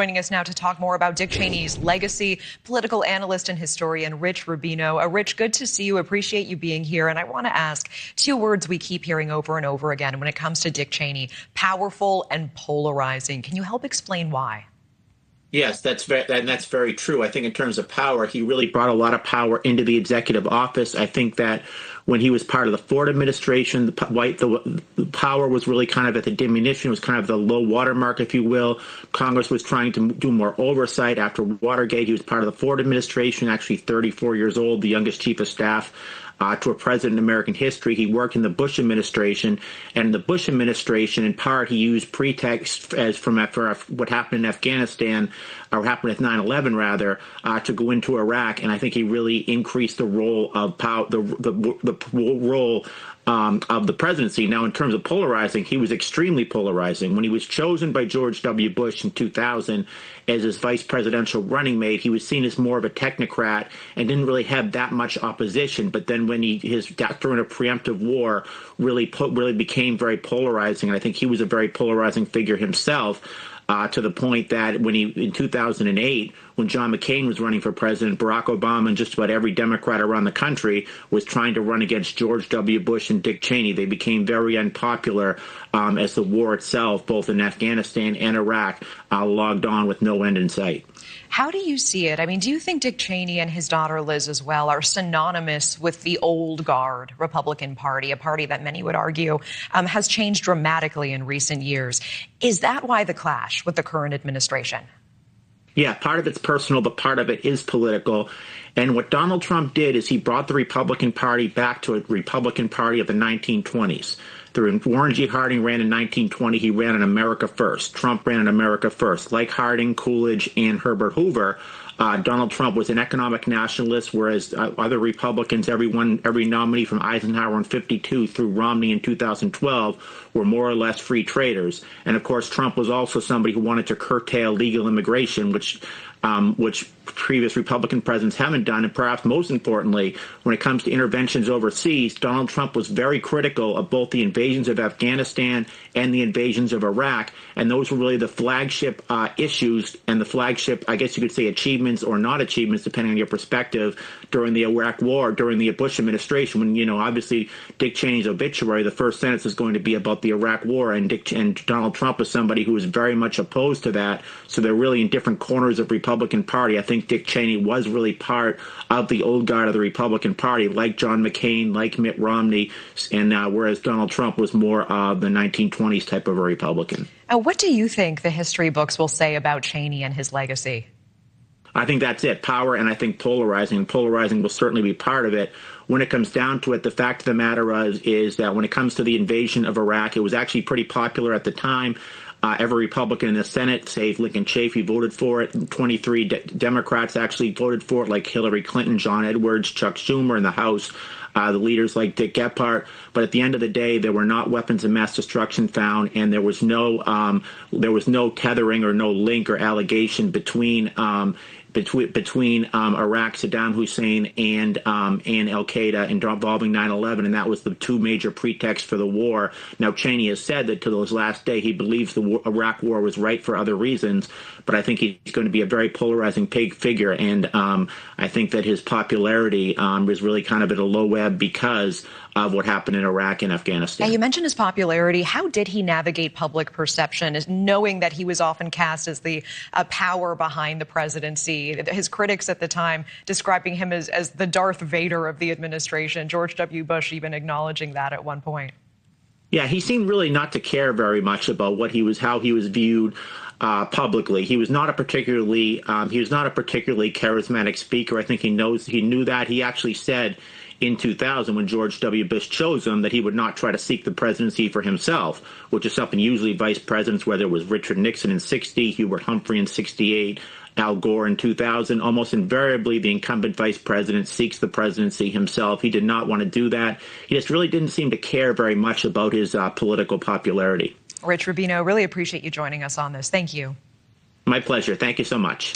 Joining us now to talk more about Dick Cheney's legacy, political analyst and historian Rich Rubino. Rich, good to see you. Appreciate you being here. And I want to ask two words we keep hearing over and over again when it comes to Dick Cheney: powerful and polarizing. Can you help explain why? Yes, that's very true. I think in terms of power, he really brought a lot of power into the executive office. I think that when he was part of the Ford administration, the power was really kind of at the diminution. It was kind of the low watermark, if you will. Congress was trying to do more oversight after Watergate. He was part of the Ford administration, actually 34 years old, the youngest chief of staff to a president in American history. He worked in the Bush administration, and in the Bush administration, in part, he used pretext for what happened in Afghanistan, or happened at 9/11 rather, to go into Iraq. And I think he really increased the role of the role of the presidency. Now, in terms of polarizing, he was extremely polarizing. When he was chosen by George W. Bush in 2000 as his vice presidential running mate, he was seen as more of a technocrat and didn't really have that much opposition. But then when during a preemptive war, really became very polarizing. And I think he was a very polarizing figure himself. To the point that in 2008, when John McCain was running for president, Barack Obama and just about every Democrat around the country was trying to run against George W. Bush and Dick Cheney. They became very unpopular as the war itself, both in Afghanistan and Iraq, logged on with no end in sight. How do you see it? I mean, do you think Dick Cheney and his daughter Liz as well are synonymous with the old guard Republican Party, a party that many would argue has changed dramatically in recent years? Is that why the clash with the current administration? Yeah, part of it's personal, but part of it is political. And what Donald Trump did is he brought the Republican Party back to a Republican Party of the 1920s. Warren G. Harding ran in 1920. He ran on America First. Trump ran on America First. Like Harding, Coolidge, and Herbert Hoover, Donald Trump was an economic nationalist, whereas other Republicans, every nominee from Eisenhower in 52 through Romney in 2012, were more or less free traders. And of course, Trump was also somebody who wanted to curtail legal immigration, which previous Republican presidents haven't done. And perhaps most importantly, when it comes to interventions overseas, Donald Trump was very critical of both the invasions of Afghanistan and the invasions of Iraq. And those were really the flagship issues and the flagship, I guess you could say, achievements or not achievements, depending on your perspective, during the Iraq War, during the Bush administration, when, obviously Dick Cheney's obituary, the first sentence is going to be about the Iraq War. And Donald Trump is somebody who was very much opposed to that. So they're really in different corners of Republican Party. I think Dick Cheney was really part of the old guard of the Republican Party, like John McCain, like Mitt Romney, and whereas Donald Trump was more of the 1920s type of a Republican. What do you think the history books will say about Cheney and his legacy? I think that's it, power, and I think polarizing. And polarizing will certainly be part of it. When it comes down to it, the fact of the matter is that when it comes to the invasion of Iraq, it was actually pretty popular at the time. Every Republican in the Senate, save Lincoln Chafee, voted for it. 23 Democrats actually voted for it, like Hillary Clinton, John Edwards, Chuck Schumer in the House, the leaders like Dick Gephardt. But at the end of the day, there were not weapons of mass destruction found, and there was no tethering or no link or allegation between Iraq, Saddam Hussein, and al-Qaeda involving 9/11, and that was the two major pretexts for the war. Now, Cheney has said that to his last day he believes the Iraq war was right for other reasons, but I think he's going to be a very polarizing figure, and I think that his popularity is really kind of at a low ebb because of what happened in Iraq and Afghanistan. Now, you mentioned his popularity. How did he navigate public perception, knowing that he was often cast as the power behind the presidency? His critics at the time describing him as the Darth Vader of the administration, George W. Bush even acknowledging that at one point. Yeah, he seemed really not to care very much about how he was viewed publicly. He was not a particularly charismatic speaker. I think he knew that. He actually said in 2000, when George W. Bush chose him, that he would not try to seek the presidency for himself, which is something usually vice presidents, whether it was Richard Nixon in 60, Hubert Humphrey in 68, Al Gore in 2000, almost invariably the incumbent vice president seeks the presidency himself. He did not want to do that. He just really didn't seem to care very much about his political popularity. Rich Rubino, really appreciate you joining us on this. Thank you. My pleasure. Thank you so much.